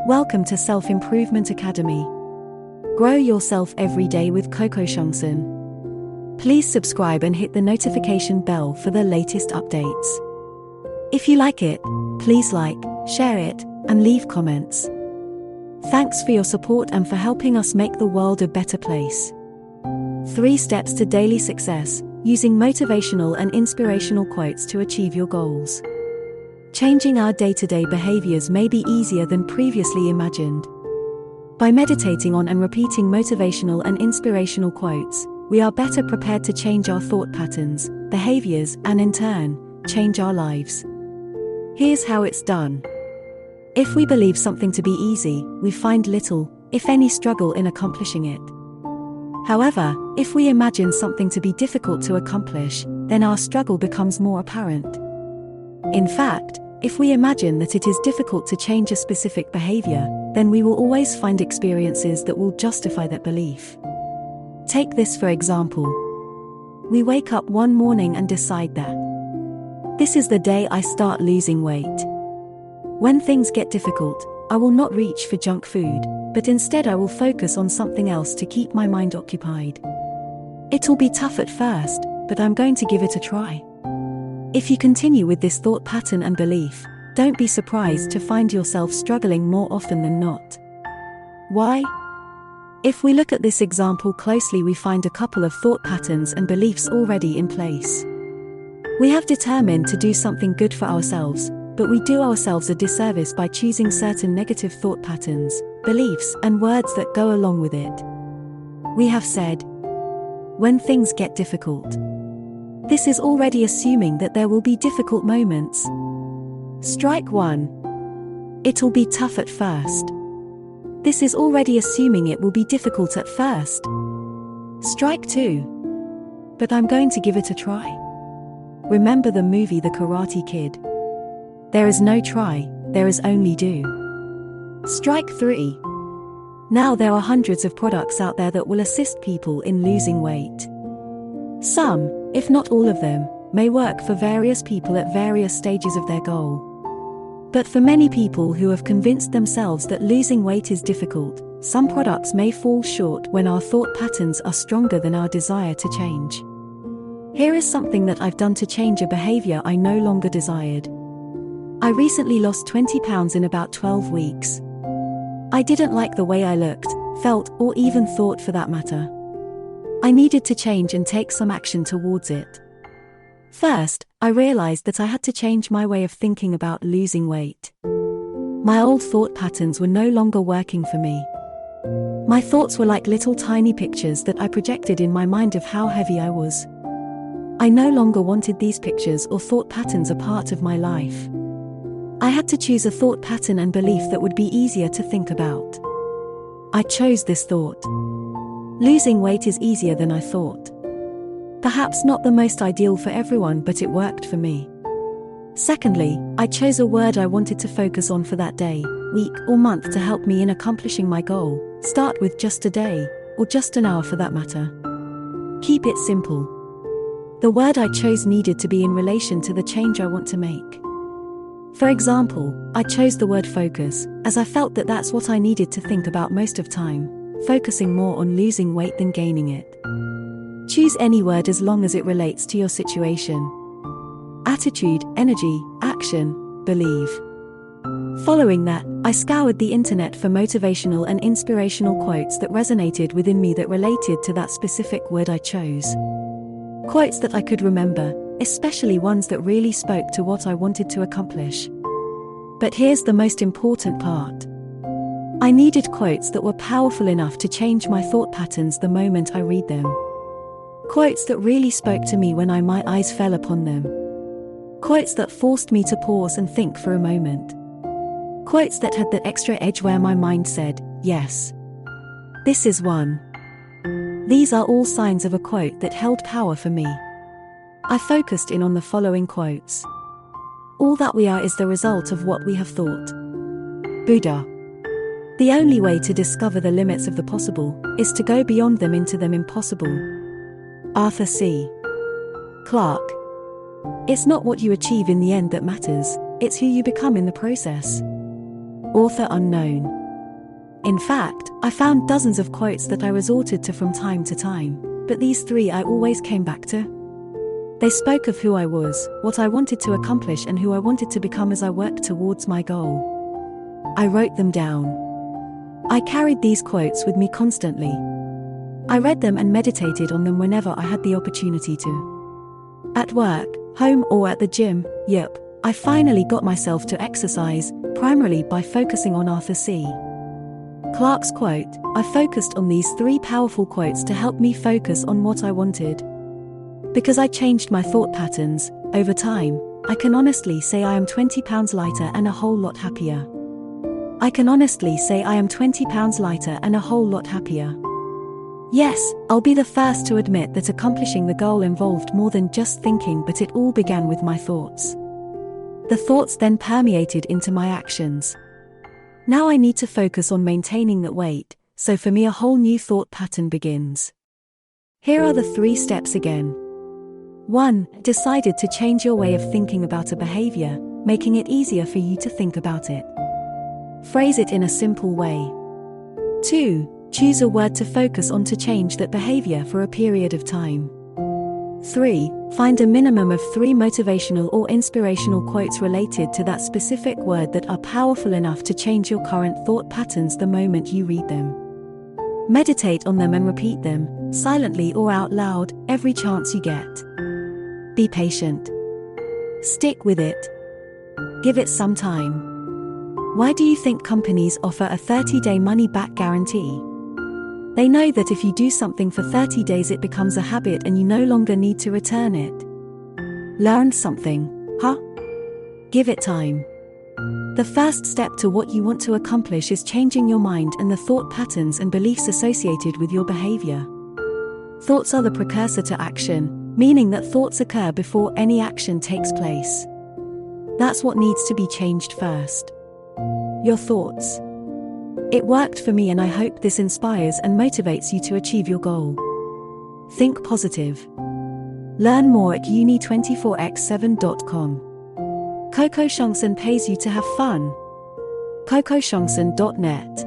Welcome to Self-Improvement Academy. Grow yourself every day with KOKOSHUNGSAN. Please subscribe and hit the notification bell for the latest updates. If you like it, please like, share it, and leave comments. Thanks for your support and for helping us make the world a better place. 3 steps to daily success, using motivational and inspirational quotes to achieve your goals. Changing our day-to-day behaviors may be easier than previously imagined. By meditating on and repeating motivational and inspirational quotes, we are better prepared to change our thought patterns, behaviors, and in turn, change our lives. Here's how it's done. If we believe something to be easy, we find little, if any, struggle in accomplishing it. However, if we imagine something to be difficult to accomplish, then our struggle becomes more apparent. In fact, if we imagine that it is difficult to change a specific behavior, then we will always find experiences that will justify that belief. Take this for example. We wake up one morning and decide that this is the day I start losing weight. When things get difficult, I will not reach for junk food, but instead I will focus on something else to keep my mind occupied. It'll be tough at first, but I'm going to give it a try. If you continue with this thought pattern and belief, don't be surprised to find yourself struggling more often than not. Why? If we look at this example closely, we find a couple of thought patterns and beliefs already in place. We have determined to do something good for ourselves, but we do ourselves a disservice by choosing certain negative thought patterns, beliefs, and words that go along with it. We have said, when things get difficult. This is already assuming that there will be difficult moments. Strike 1. It'll be tough at first. This is already assuming it will be difficult at first. Strike 2. But I'm going to give it a try. Remember the movie The Karate Kid? There is no try, there is only do. Strike 3. Now there are hundreds of products out there that will assist people in losing weight. Some, if not all of them, may work for various people at various stages of their goal. But for many people who have convinced themselves that losing weight is difficult, some products may fall short when our thought patterns are stronger than our desire to change. Here is something that I've done to change a behavior I no longer desired. I recently lost 20 pounds in about 12 weeks. I didn't like the way I looked, felt, or even thought for that matter. I needed to change and take some action towards it. First, I realized that I had to change my way of thinking about losing weight. My old thought patterns were no longer working for me. My thoughts were like little tiny pictures that I projected in my mind of how heavy I was. I no longer wanted these pictures or thought patterns a part of my life. I had to choose a thought pattern and belief that would be easier to think about. I chose this thought. Losing weight is easier than I thought. Perhaps not the most ideal for everyone, but it worked for me. Secondly, I chose a word I wanted to focus on for that day, week, or month to help me in accomplishing my goal. Start with just a day, or just an hour for that matter. Keep it simple. The word I chose needed to be in relation to the change I want to make. For example, I chose the word focus, as I felt that that's what I needed to think about most of time. Focusing more on losing weight than gaining it. Choose any word as long as it relates to your situation. Attitude, energy, action, believe. Following that, I scoured the internet for motivational and inspirational quotes that resonated within me that related to that specific word I chose. Quotes that I could remember, especially ones that really spoke to what I wanted to accomplish. But here's the most important part. I needed quotes that were powerful enough to change my thought patterns the moment I read them. Quotes that really spoke to me when my eyes fell upon them. Quotes that forced me to pause and think for a moment. Quotes that had that extra edge where my mind said, yes. This is one. These are all signs of a quote that held power for me. I focused in on the following quotes. All that we are is the result of what we have thought. Buddha. The only way to discover the limits of the possible is to go beyond them into them impossible. Arthur C. Clarke. It's not what you achieve in the end that matters, it's who you become in the process. Author unknown. In fact, I found dozens of quotes that I resorted to from time to time, but these three I always came back to. They spoke of who I was, what I wanted to accomplish, and who I wanted to become as I worked towards my goal. I wrote them down. I carried these quotes with me constantly. I read them and meditated on them whenever I had the opportunity to. At work, home, or at the gym, I finally got myself to exercise, primarily by focusing on Arthur C. Clarke's quote. I focused on these three powerful quotes to help me focus on what I wanted. Because I changed my thought patterns, over time, I can honestly say I am 20 pounds lighter and a whole lot happier. I can honestly say I am 20 pounds lighter and a whole lot happier. Yes, I'll be the first to admit that accomplishing the goal involved more than just thinking, but it all began with my thoughts. The thoughts then permeated into my actions. Now I need to focus on maintaining that weight, so for me a whole new thought pattern begins. Here are the 3 steps again. 1. Decided to change your way of thinking about a behavior, making it easier for you to think about it. Phrase it in a simple way. 2. Choose a word to focus on to change that behavior for a period of time. 3. Find a minimum of 3 motivational or inspirational quotes related to that specific word that are powerful enough to change your current thought patterns the moment you read them. Meditate on them and repeat them, silently or out loud, every chance you get. Be patient. Stick with it. Give it some time. Why do you think companies offer a 30-day money-back guarantee? They know that if you do something for 30 days it becomes a habit and you no longer need to return it. Learned something, huh? Give it time. The first step to what you want to accomplish is changing your mind and the thought patterns and beliefs associated with your behavior. Thoughts are the precursor to action, meaning that thoughts occur before any action takes place. That's what needs to be changed first. Your thoughts. It worked for me and I hope this inspires and motivates you to achieve your goal. Think positive. Learn more at uni24x7.com. KOKOSHUNGSAN pays you to have fun. KOKOSHUNGSAN.net